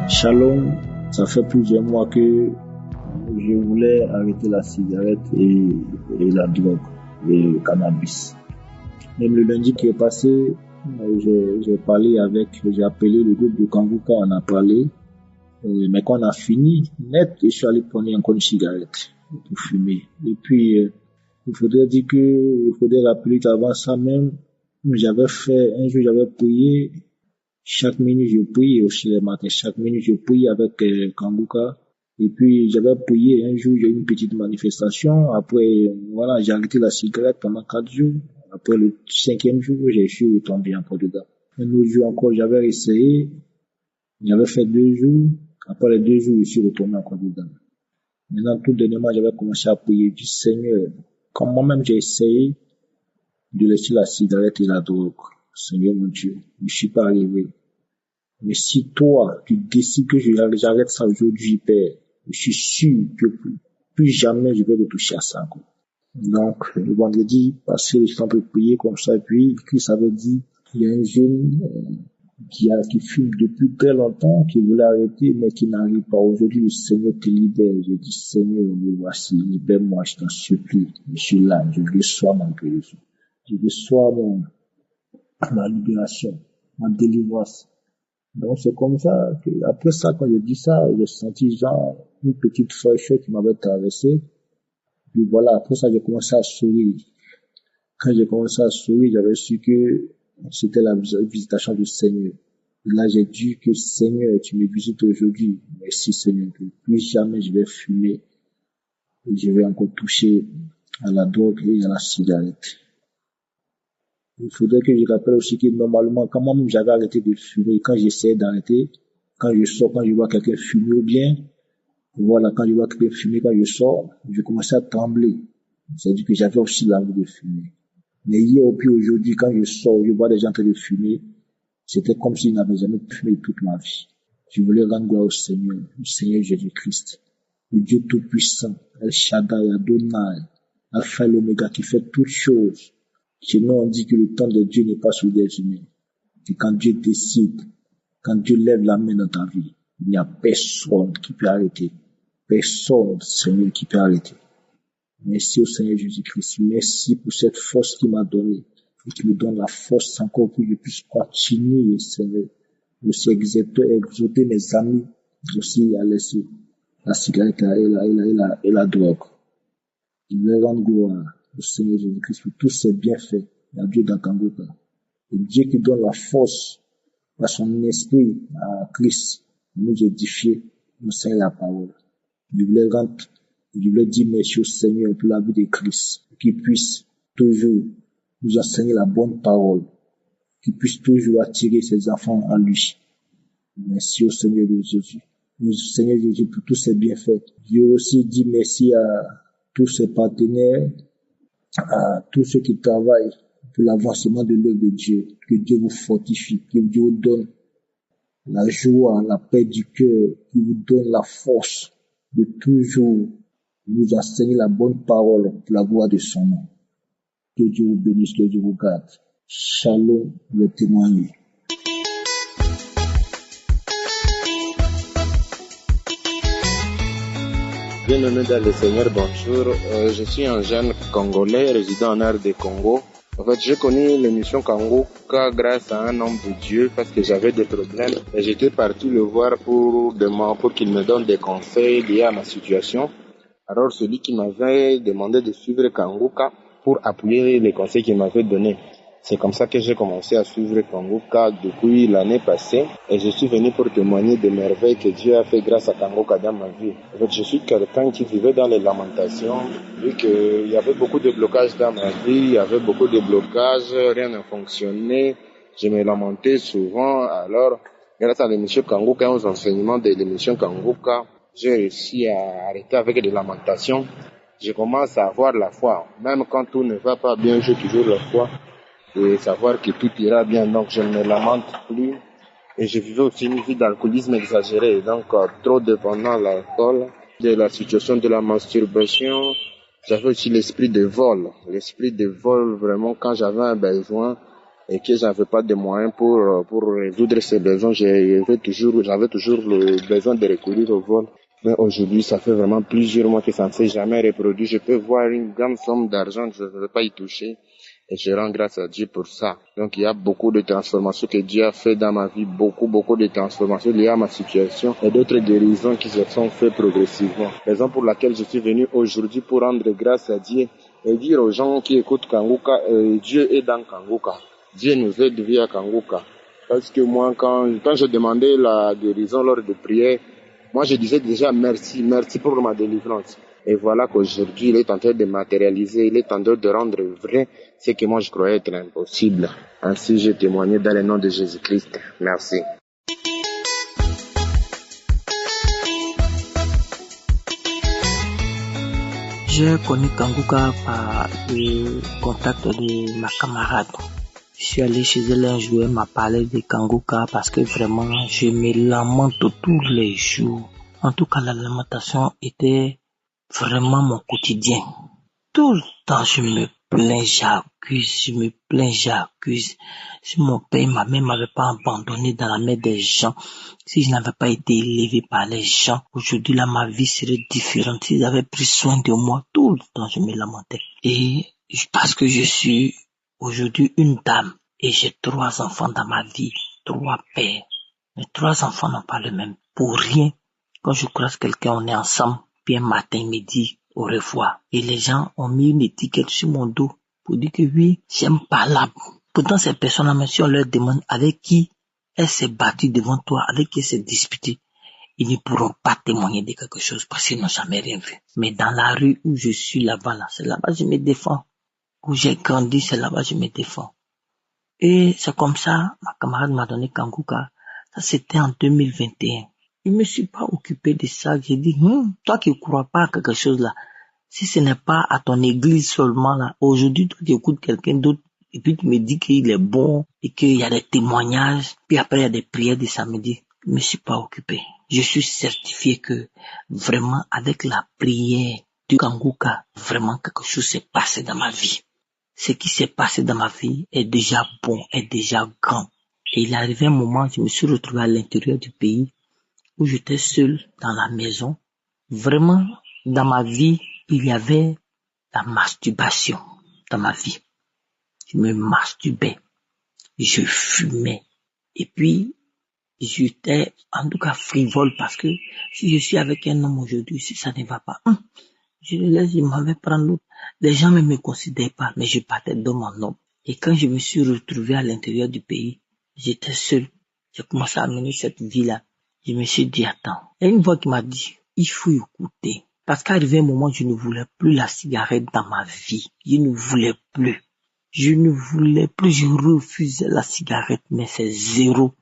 Shalom, ça fait plusieurs mois que je voulais arrêter la cigarette et la drogue, et le cannabis. Même le lundi qui est passé, j'ai appelé le groupe de Kanguka, on a parlé, mais quand on a fini, net, je suis allé prendre encore une cigarette pour fumer. Et puis, il faudrait rappeler qu'avant ça même, un jour j'avais prié. Chaque minute, je prie aussi le matin. Chaque minute, je prie avec Kanguka. Et puis, j'avais prié un jour, j'ai eu une petite manifestation. Après, voilà, j'ai arrêté la cigarette pendant 4 jours. Après le 5e jour, je suis retombé encore dedans. Un autre jour encore, j'avais essayé. J'avais fait 2 jours. Après les 2 jours, je suis retombé encore dedans. Maintenant, tout dernièrement, j'avais commencé à prier du Seigneur. Comme moi-même, j'ai essayé de laisser la cigarette et la drogue. Seigneur mon Dieu, je ne suis pas arrivé. Mais si toi, tu décides que j'arrête ça aujourd'hui, Père, je suis sûr que plus jamais je vais retoucher à ça encore. Donc, le vendredi passé, je suis en train de prier comme ça, puis Christ avait dit qu'il y a un jeune qui fume depuis très longtemps, qui voulait arrêter, mais qui n'arrive pas. Aujourd'hui, le Seigneur te libère. Je dis, Seigneur, me voici, libère-moi, je t'en supplie. Je suis là, je reçois ma guérison. Je reçois ma libération, ma délivrance. Donc c'est comme ça que, après ça, quand je dis ça, j'ai senti genre une petite fraîcheur qui m'avait traversé. Puis voilà, après ça, j'ai commencé à sourire. Quand j'ai commencé à sourire, j'avais su que c'était la visitation du Seigneur. Et là, j'ai dit que Seigneur, tu me visites aujourd'hui. Merci Seigneur, que plus jamais je vais fumer et je vais encore toucher à la drogue et à la cigarette. Il faudrait que je rappelle aussi que normalement, quand moi-même j'avais arrêté de fumer, quand j'essayais d'arrêter, quand je sors, quand je vois quelqu'un fumer ou bien, voilà, quand je vois quelqu'un fumer, quand je sors, je commençais à trembler. C'est-à-dire que j'avais aussi l'envie de fumer. Mais hier ou puis aujourd'hui, quand je sors, je vois des gens en train de fumer, c'était comme s'ils n'avaient jamais fumé toute ma vie. Je voulais rendre gloire au Seigneur Jésus-Christ, le Dieu Tout-Puissant, El Shaddai, Adonai, Alpha et l'Oméga, qui fait toutes choses. Chez nous, on dit que le temps de Dieu n'est pas sur des humains. Et quand Dieu décide, quand Dieu lève la main dans ta vie, il n'y a personne qui peut arrêter. Personne, Seigneur, qui peut arrêter. Merci au Seigneur Jésus-Christ. Merci pour cette force qu'il m'a donnée et qui me donne la force encore pour que je puisse continuer, Seigneur. Aussi exhorter mes amis, aussi à laisser la cigarette et la drogue. Je vais rendre gloire au Seigneur Jésus-Christ pour tous ses bienfaits. Il y a Dieu dans Kanguka. Le Dieu qui donne la force par son esprit à Christ de nous édifier, nous enseigner la parole. Je voulais dire merci au Seigneur pour la vie de Christ, qui puisse toujours nous enseigner la bonne parole, qui puisse toujours attirer ses enfants à lui. Merci au Seigneur de Jésus. Merci au Seigneur Jésus pour tous ses bienfaits. Je aussi dis merci à tous ses partenaires, à tous ceux qui travaillent pour l'avancement de l'œuvre de Dieu. Que Dieu vous fortifie, que Dieu vous donne la joie, la paix du cœur, qu'il vous donne la force de toujours nous enseigner la bonne parole pour la gloire de son nom. Que Dieu vous bénisse, que Dieu vous garde. Shalom, le témoignage. Bien-aimé dans le Seigneur, bonjour. Je suis un jeune Congolais résidant en RD Congo. En fait, j'ai connu l'émission Kanguka grâce à un homme de Dieu parce que j'avais des problèmes. Et j'étais parti le voir pour qu'il me donne des conseils liés à ma situation. Alors, celui qui m'avait demandé de suivre Kanguka pour appuyer les conseils qu'il m'avait donnés. C'est comme ça que j'ai commencé à suivre Kanguka depuis l'année passée et je suis venu pour témoigner des merveilles que Dieu a fait grâce à Kanguka dans ma vie. En fait, je suis quelqu'un qui vivait dans les lamentations, vu qu'il y avait beaucoup de blocages dans ma vie, il y avait beaucoup de blocages, rien ne fonctionnait, je me lamentais souvent. Alors, grâce à l'émission Kanguka et aux enseignements de l'émission Kanguka, j'ai réussi à arrêter avec des lamentations. Je commence à avoir la foi. Même quand tout ne va pas bien, j'ai toujours la foi. Et savoir que tout ira bien, donc je ne me lamente plus. Et je vivais aussi une vie d'alcoolisme exagéré, donc trop dépendant à l'alcool, de la situation de la masturbation. J'avais aussi l'esprit de vol vraiment quand j'avais un besoin, et que j'avais pas de moyens pour résoudre ces besoins. J'avais toujours le besoin de recourir au vol. Mais aujourd'hui, ça fait vraiment plusieurs mois que ça ne s'est jamais reproduit. Je peux voir une grande somme d'argent, je ne vais pas y toucher. Et je rends grâce à Dieu pour ça. Donc il y a beaucoup de transformations que Dieu a fait dans ma vie, beaucoup de transformations liées à ma situation et d'autres guérisons qui se sont faites progressivement. Raison pour laquelle je suis venu aujourd'hui pour rendre grâce à Dieu et dire aux gens qui écoutent Kanguka, Dieu est dans Kanguka. Dieu nous aide via Kanguka. Parce que moi, quand je demandais la guérison lors de prière, moi je disais déjà merci pour ma délivrance. Et voilà qu'aujourd'hui, il est en train de matérialiser, il est en train de rendre vrai ce que moi je croyais être impossible. Ainsi, j'ai témoigné dans le nom de Jésus-Christ. Merci. J'ai connu Kanguka par le contact de ma camarade. Je suis allé chez elle un jour, elle m'a parlé de Kanguka parce que vraiment, je me lamente tous les jours. En tout cas, la lamentation était vraiment mon quotidien. Tout le temps, je me plains, j'accuse. Si mon père et ma mère m'avaient pas abandonné dans la main des gens, si je n'avais pas été élevé par les gens, aujourd'hui là, ma vie serait différente. S'ils avaient pris soin de moi, tout le temps, je me lamentais. Et parce que je suis aujourd'hui une dame et j'ai 3 enfants dans ma vie, 3 pères. Mes 3 enfants n'ont pas le même. Pour rien, quand je croise quelqu'un, on est ensemble, puis un matin, il me dit au revoir. Et les gens ont mis une étiquette sur mon dos pour dire que oui, j'aime pas là. Pourtant, ces personnes-là, même si on leur demande avec qui elle s'est battue devant toi, avec qui elle s'est disputée, ils ne pourront pas témoigner de quelque chose parce qu'ils n'ont jamais rien vu. Mais dans la rue où je suis là-bas, là, c'est là-bas que je me défends. Où j'ai grandi, c'est là-bas que je me défends. Et c'est comme ça, ma camarade m'a donné Kanguka. Ça, c'était en 2021. Je me suis pas occupé de ça. J'ai dit, toi qui crois pas à quelque chose là, si ce n'est pas à ton église seulement là, aujourd'hui, tu écoutes quelqu'un d'autre et puis tu me dis qu'il est bon et qu'il y a des témoignages, puis après il y a des prières de samedi. Je me suis pas occupé. Je suis certifié que vraiment avec la prière du Kanguka, vraiment quelque chose s'est passé dans ma vie. Ce qui s'est passé dans ma vie est déjà bon, est déjà grand. Et il est arrivé un moment, je me suis retrouvé à l'intérieur du pays où j'étais seul dans la maison. Vraiment, dans ma vie, il y avait la masturbation dans ma vie. Je me masturbais, je fumais. Et puis, j'étais en tout cas frivole parce que si je suis avec un homme aujourd'hui, si ça ne va pas, je le laisse, je m'en vais prendre l'autre. Les gens ne me considèrent pas, mais je partais d'homme en homme. Et quand je me suis retrouvé à l'intérieur du pays, j'étais seul. J'ai commencé à mener cette vie-là. Je me suis dit, attends. Il y a une voix qui m'a dit, il faut écouter. Parce qu'arrivé un moment, je ne voulais plus la cigarette dans ma vie. Je ne voulais plus. Je refusais la cigarette, mais c'est zéro.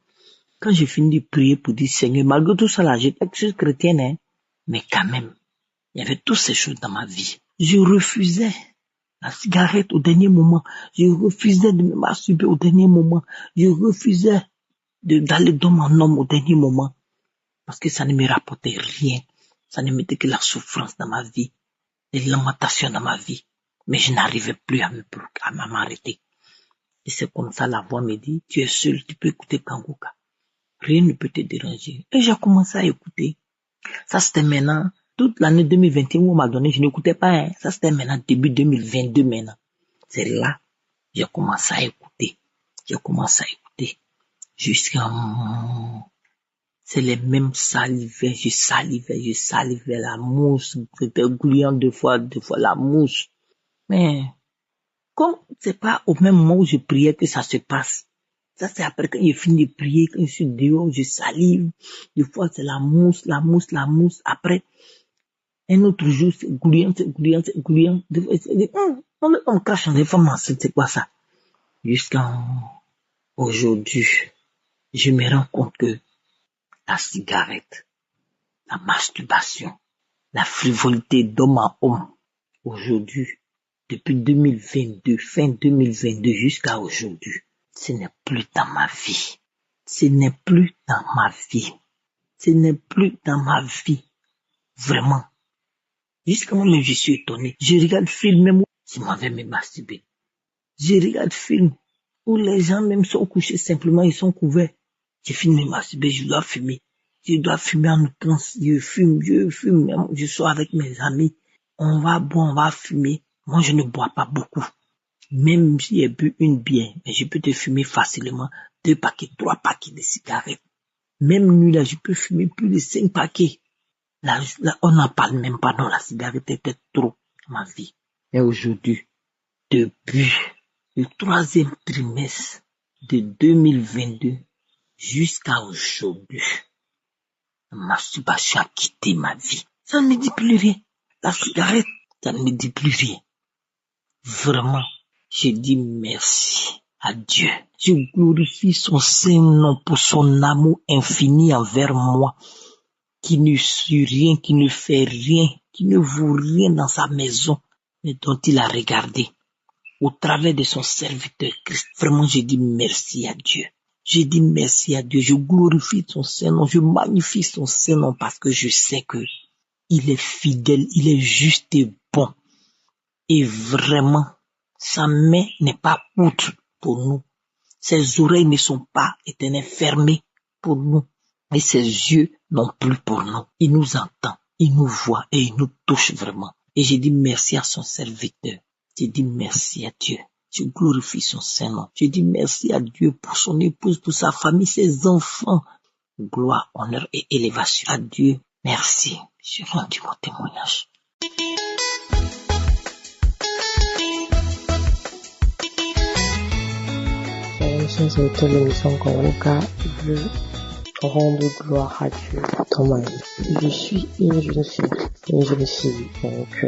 Quand j'ai fini de prier pour dire, Seigneur, malgré tout ça là, j'étais chrétienne, hein, mais quand même, il y avait toutes ces choses dans ma vie. Je refusais la cigarette au dernier moment. Je refusais de me masturber au dernier moment. Je refusais d'aller d'homme en homme au dernier moment. Parce que ça ne me rapportait rien. Ça ne mettait que la souffrance dans ma vie. Les lamentations dans ma vie. Mais je n'arrivais plus à m'arrêter. Et c'est comme ça la voix me dit, tu es seul, tu peux écouter Kanguka. Rien ne peut te déranger. Et j'ai commencé à écouter. Ça c'était maintenant, toute l'année 2021 où on m'a donné, je n'écoutais pas. Hein. Ça c'était maintenant, début 2022 maintenant. C'est là, j'ai commencé à écouter. Jusqu'à... C'est les mêmes salivés, je salivais la mousse, c'était gouillant deux fois la mousse. Mais, comme c'est pas au même moment où je priais que ça se passe. Ça c'est après quand j'ai fini de prier, quand je suis dehors, je salive. Des fois c'est la mousse. Après, un autre jour, c'est gouillant. Des fois, on crache des femmes enceintes, c'est quoi ça? Jusqu'à aujourd'hui, je me rends compte que la cigarette, la masturbation, la frivolité d'homme à homme, aujourd'hui, depuis 2022, fin 2022 jusqu'à aujourd'hui, ce n'est plus dans ma vie. Vraiment. Jusqu'à moi-même, je suis étonné. Je regarde film même où je m'en vais me masturber. Je regarde film. où les gens même sont couchés simplement, ils sont couverts. J'ai fini de masturber, je dois fumer. Je dois fumer en outrance. Je fume. Je sors avec mes amis. On va boire, on va fumer. Moi, je ne bois pas beaucoup. Même si j'ai bu une bière, mais je peux te fumer facilement 2 paquets, 3 paquets de cigarettes. Même nuit là, je peux fumer plus de 5 paquets. Là, on n'en parle même pas. Non, la cigarette était trop dans ma vie. Et aujourd'hui, depuis le 3e trimestre de 2022 jusqu'à aujourd'hui, la masturbation a quitté ma vie. Ça ne me dit plus rien. La cigarette, ça ne me dit plus rien. Vraiment, je dis merci à Dieu. Je glorifie son Saint-Nom pour son amour infini envers moi, qui ne suit rien, qui ne fait rien, qui ne vaut rien dans sa maison, mais dont il a regardé au travers de son serviteur Christ. Vraiment, je dis merci à Dieu. Je dis merci à Dieu. Je glorifie son Saint-Nom. Je magnifie son Saint-Nom parce que je sais que il est fidèle, il est juste et bon. Et vraiment, sa main n'est pas haute pour nous. Ses oreilles ne sont pas éternelles fermées pour nous. Et ses yeux non plus pour nous. Il nous entend, il nous voit et il nous touche vraiment. Et je dis merci à son serviteur. Je dis merci à Dieu. Je glorifie son Saint-Nom. Je dis merci à Dieu pour son épouse, pour sa famille, ses enfants. Gloire, honneur et élévation à Dieu. Merci. J'ai rendu mon témoignage. C'est l'émission Kongoka. Je rends gloire à Dieu dans ma vie. Je suis une jeune fille. Donc,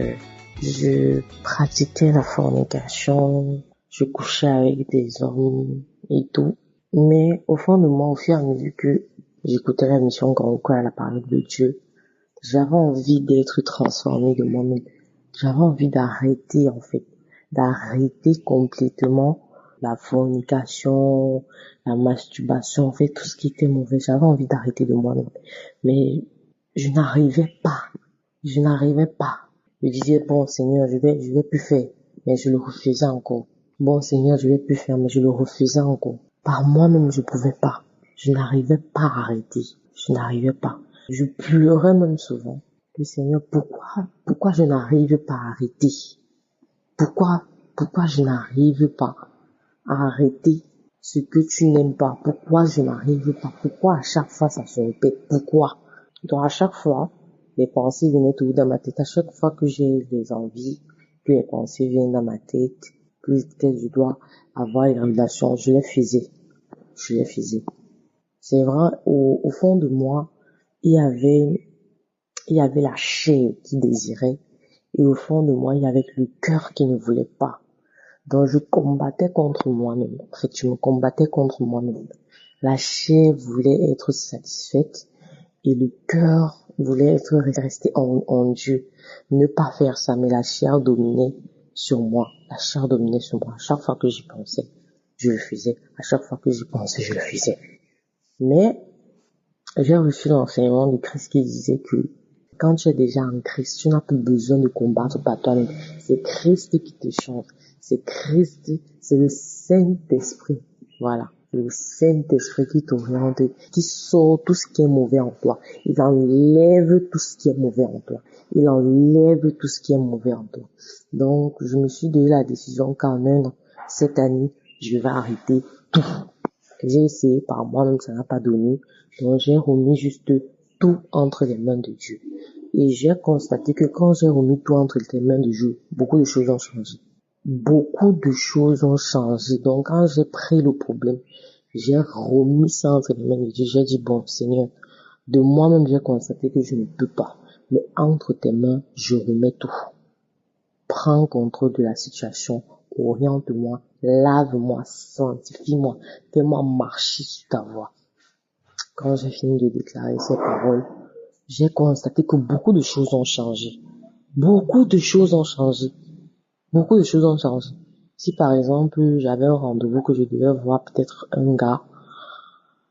je pratiquais la fornication, je couchais avec des hommes et tout. Mais au fond de moi, au fur et à mesure que j'écoutais la mission Kongoka, la parole de Dieu, j'avais envie d'être transformée de moi-même. J'avais envie d'arrêter complètement la fornication, la masturbation, tout ce qui était mauvais. J'avais envie d'arrêter de moi-même. Mais je n'arrivais pas. Je disais, bon Seigneur, je vais plus faire. Mais je le refusais encore. Bon Seigneur, je vais plus faire, mais je le refusais encore. Par moi-même, je pouvais pas. Je n'arrivais pas à arrêter. Je pleurais même souvent. Le Seigneur, pourquoi je n'arrive pas à arrêter? Pourquoi je n'arrive pas à arrêter ce que tu n'aimes pas? Pourquoi je n'arrive pas? Pourquoi à chaque fois ça se répète? Pourquoi? Donc à chaque fois, les pensées venaient toujours dans ma tête. À chaque fois que j'ai des envies, que les pensées viennent dans ma tête, que je dois avoir une relation, je les faisais. C'est vrai, au fond de moi, il y avait la chair qui désirait, et au fond de moi, il y avait le cœur qui ne voulait pas. Donc je combattais contre moi-même. En fait, je me combattais contre moi-même. La chair voulait être satisfaite et le cœur voulait être resté en Dieu. Ne pas faire ça, mais la chair dominait sur moi. À chaque fois que j'y pensais, je le faisais. À chaque fois que j'y pensais, je le faisais. Mais j'ai reçu l'enseignement de Christ qui disait que quand tu es déjà en Christ, tu n'as plus besoin de combattre par toi-même. C'est Christ qui te change. C'est Christ, c'est le Saint-Esprit. Voilà. Le Saint-Esprit qui t'oriente, qui sort tout ce qui est mauvais en toi. Il enlève tout ce qui est mauvais en toi. Donc, je me suis donné la décision quand même, cette année, je vais arrêter tout. J'ai essayé par moi-même, ça n'a pas donné. Donc, j'ai remis juste tout entre les mains de Dieu. Et j'ai constaté que quand j'ai remis tout entre les mains de Dieu, beaucoup de choses ont changé. Donc, quand j'ai pris le problème, j'ai remis ça entre les mains de Dieu. J'ai dit, bon, Seigneur, de moi-même, j'ai constaté que je ne peux pas. Mais entre tes mains, je remets tout. Prends contrôle de la situation. Oriente-moi, lave-moi, sanctifie-moi, fais-moi marcher sur ta voie. Quand j'ai fini de déclarer ces paroles, j'ai constaté que beaucoup de choses ont changé. Si par exemple, j'avais un rendez-vous que je devais voir peut-être un gars,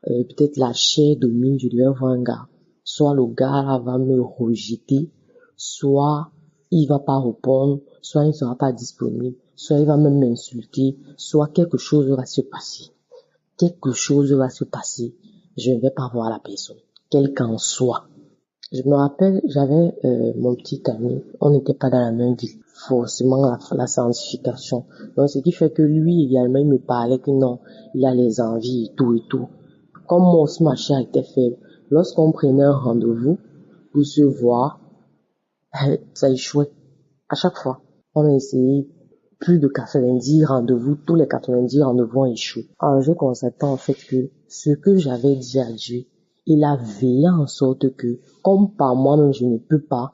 peut-être la chair domine, je devais voir un gars. Soit le gars là va me rejeter, soit il va pas répondre, soit il ne sera pas disponible, soit il va même m'insulter, soit quelque chose va se passer. Quelque chose va se passer, je ne vais pas voir la personne, quel qu'en soit. Je me rappelle, j'avais mon petit ami, on n'était pas dans la même ville, forcément la sanctification. Donc ce qui fait que lui également, il me parlait que non, il a les envies et tout et tout. Comme mon chair était faible, lorsqu'on prenait un rendez-vous pour se voir, ça échouait. À chaque fois, on a essayé plus de 90 rendez-vous, tous les 90 rendez-vous ont échoué. Alors j'ai constaté en fait que ce que j'avais dit à Dieu, il a veillé en sorte que, comme par moi-même je ne peux pas,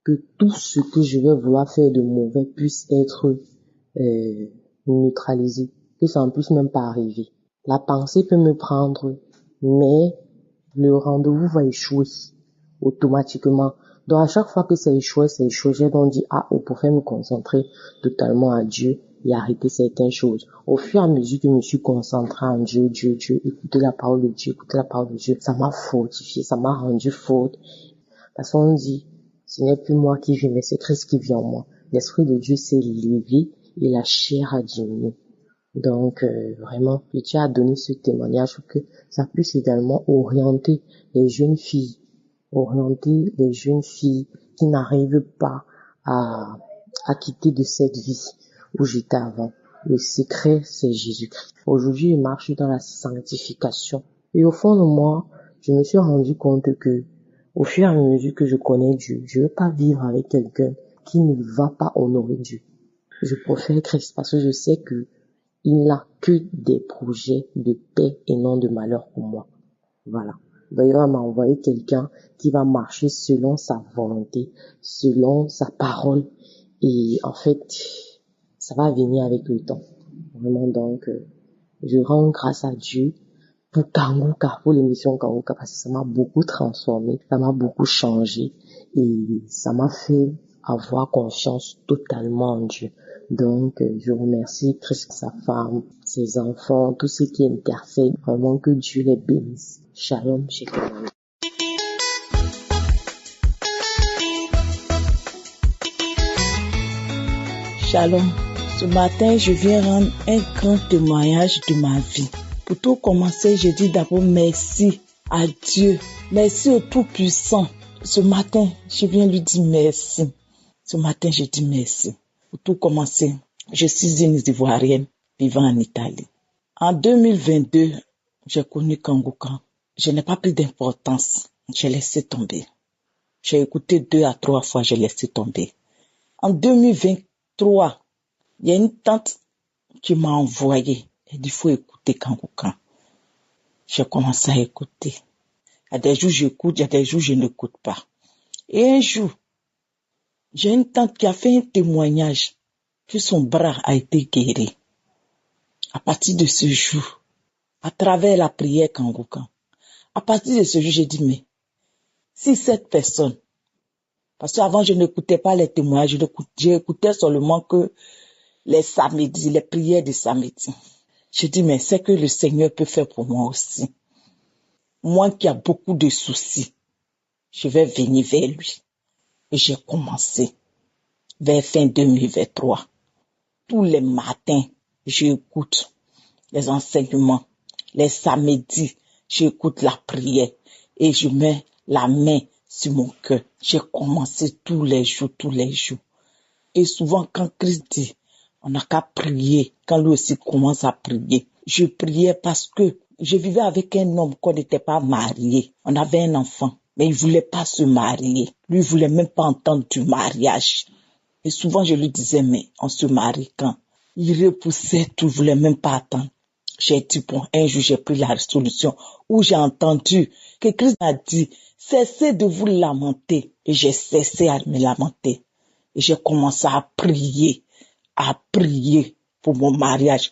que tout ce que je vais vouloir faire de mauvais puisse être neutralisé, que ça ne puisse même pas arriver. La pensée peut me prendre, mais le rendez-vous va échouer automatiquement. Donc à chaque fois que ça échouait, j'ai donc dit, pour faire me concentrer totalement à Dieu et arrêter certaines choses. Au fur et à mesure que je me suis concentré en Dieu, écouter la parole de Dieu, ça m'a fortifié, ça m'a rendu forte. Parce qu'on dit, ce n'est plus moi qui vis, mais c'est Christ qui vit en moi. L'Esprit de Dieu s'est levé et la chair a diminué. Donc vraiment, Dieu a donné ce témoignage pour que ça puisse également orienter les jeunes filles qui n'arrivent pas à quitter de cette vie où j'étais avant. Le secret, c'est Jésus-Christ. Aujourd'hui, je marche dans la sanctification. Et au fond de moi, je me suis rendu compte que, au fur et à mesure que je connais Dieu, je ne veux pas vivre avec quelqu'un qui ne va pas honorer Dieu. Je préfère Christ parce que je sais que il n'a que des projets de paix et non de malheur pour moi. Voilà. Donc, il va m'envoyer quelqu'un qui va marcher selon sa volonté, selon sa parole. Et en fait, ça va venir avec le temps. Vraiment, donc, je rends grâce à Dieu pour Kanguka, pour l'émission Kanguka, parce que ça m'a beaucoup transformé, ça m'a beaucoup changé et ça m'a fait avoir confiance totalement en Dieu. Donc, je remercie Christ, sa femme, ses enfants, tous ceux qui intercèdent. Vraiment que Dieu les bénisse. Shalom, shalom. Shalom. Ce matin, je viens rendre un grand témoignage de ma vie. Pour tout commencer, je dis d'abord merci à Dieu. Merci au Tout-Puissant. Ce matin, je viens lui dire merci. Ce matin, je dis merci. Pour tout commencer, je suis une Ivoirienne vivant en Italie. En 2022, j'ai connu Kanguka. Je n'ai pas pris d'importance. J'ai laissé tomber. J'ai écouté 2 à 3 fois, j'ai laissé tomber. En 2023, il y a une tante qui m'a envoyé. Elle dit, il faut écouter Kanguka. J'ai commencé à écouter. Il y a des jours j'écoute, il y a des jours je n'écoute pas. Et un jour, j'ai une tante qui a fait un témoignage que son bras a été guéri. À partir de ce jour, à travers la prière Kanguka, à partir de ce jour, j'ai dit, mais si cette personne, parce qu'avant je n'écoutais pas les témoignages, j'écoutais seulement que les samedis, les prières de samedi. J'ai dit, mais c'est que le Seigneur peut faire pour moi aussi. Moi qui a beaucoup de soucis, je vais venir vers lui. Et j'ai commencé vers fin 2023. Tous les matins, j'écoute les enseignements. Les samedis, j'écoute la prière et je mets la main sur mon cœur. J'ai commencé tous les jours. Et souvent, quand Christ dit, on n'a qu'à prier, quand lui aussi commence à prier, je priais parce que je vivais avec un homme qu'on n'était pas marié. On avait un enfant, mais il voulait pas se marier. Lui, il voulait même pas entendre du mariage. Et souvent, je lui disais, mais on se marie quand? Il repoussait tout, il voulait même pas attendre. J'ai dit, bon, un jour, j'ai pris la résolution où j'ai entendu que Christ a dit, cessez de vous lamenter. Et j'ai cessé à me lamenter. Et j'ai commencé à prier pour mon mariage.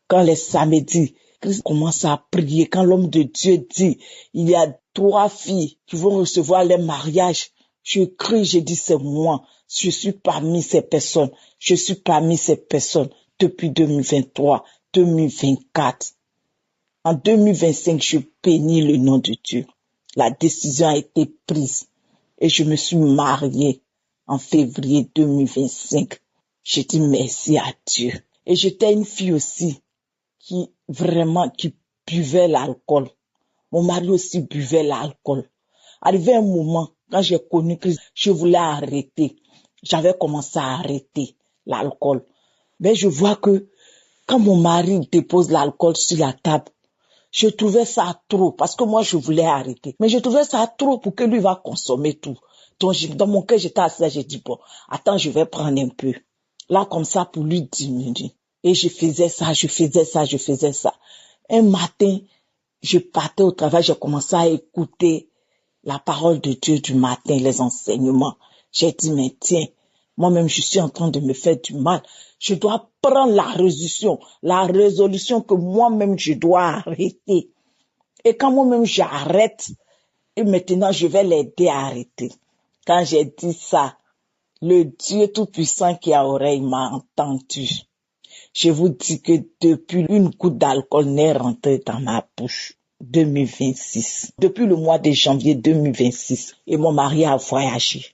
Quand les samedis, Christ commence à prier. Quand l'homme de Dieu dit, il y a 3 filles qui vont recevoir les mariages. Je crie, je dis, c'est moi. Je suis parmi ces personnes. Depuis 2023, 2024. En 2025, je bénis le nom de Dieu. La décision a été prise et je me suis mariée en février 2025. J'ai dit merci à Dieu. Et j'étais une fille aussi qui buvait l'alcool. Mon mari aussi buvait l'alcool. Arrivé un moment, quand j'ai connu que je voulais arrêter, j'avais commencé à arrêter l'alcool. Mais je vois que quand mon mari dépose l'alcool sur la table, je trouvais ça trop parce que moi je voulais arrêter. Mais je trouvais ça trop pour que lui va consommer tout. Donc dans mon cœur j'étais assise, j'ai dit bon, attends, je vais prendre un peu. Là comme ça pour lui diminuer. Et je faisais ça. Un matin, je partais au travail, j'ai commencé à écouter la parole de Dieu du matin, les enseignements. J'ai dit, mais tiens, moi-même, je suis en train de me faire du mal. Je dois prendre la résolution que moi-même, je dois arrêter. Et quand moi-même, j'arrête, et maintenant, je vais l'aider à arrêter. Quand j'ai dit ça, le Dieu Tout-Puissant qui a oreille m'a entendu. Je vous dis que depuis une goutte d'alcool n'est rentrée dans ma bouche. 2026. Depuis le mois de janvier 2026. Et mon mari a voyagé.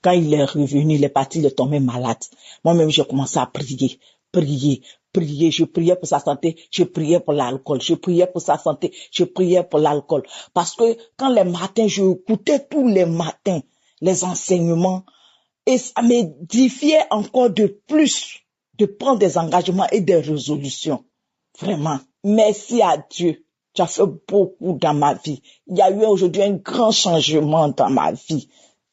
Quand il est revenu, il est parti, il est tombé malade. Moi-même, j'ai commencé à prier. Je priais pour sa santé, je priais pour l'alcool. Je priais pour sa santé, je priais pour l'alcool. Parce que quand les matins, je écoutais tous les matins les enseignements et ça m'édifiait encore de plus de prendre des engagements et des résolutions. Vraiment. Merci à Dieu. Tu as fait beaucoup dans ma vie. Il y a eu aujourd'hui un grand changement dans ma vie.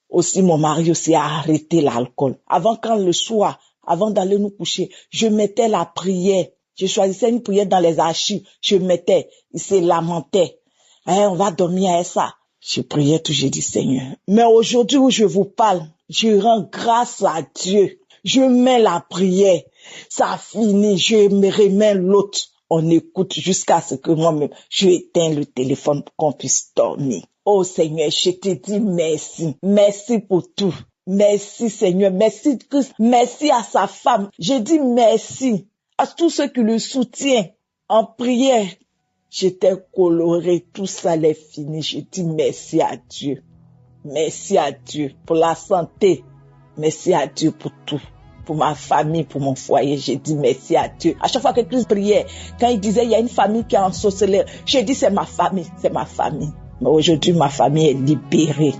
Aussi, mon mari aussi a arrêté l'alcool. Avant, quand le soir, avant d'aller nous coucher, je mettais la prière. Je choisissais une prière dans les archives. Je mettais, il se lamentait. On va dormir à ça. Je priais tout, j'ai dit Seigneur. Mais aujourd'hui où je vous parle, je rends grâce à Dieu. Je mets la prière. Ça a fini, je me remets l'autre. On écoute jusqu'à ce que moi-même, je éteins le téléphone pour qu'on puisse dormir. Oh Seigneur, je te dis merci. Merci pour tout. Merci Seigneur. Merci Christ. Merci à sa femme. Je dis merci à tous ceux qui le soutiennent en prière. J'étais colorée, tout ça est fini. Je dis merci à Dieu. Merci à Dieu pour la santé. Merci à Dieu pour tout. Pour ma famille, pour mon foyer, j'ai dit merci à Dieu. À chaque fois que Christ priait, quand il disait il y a une famille qui est en sorcellerie, j'ai dit c'est ma famille. Mais aujourd'hui, ma famille est libérée.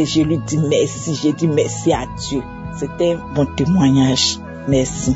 Je lui dis merci. J'ai dit merci à Dieu. C'était mon témoignage. Merci.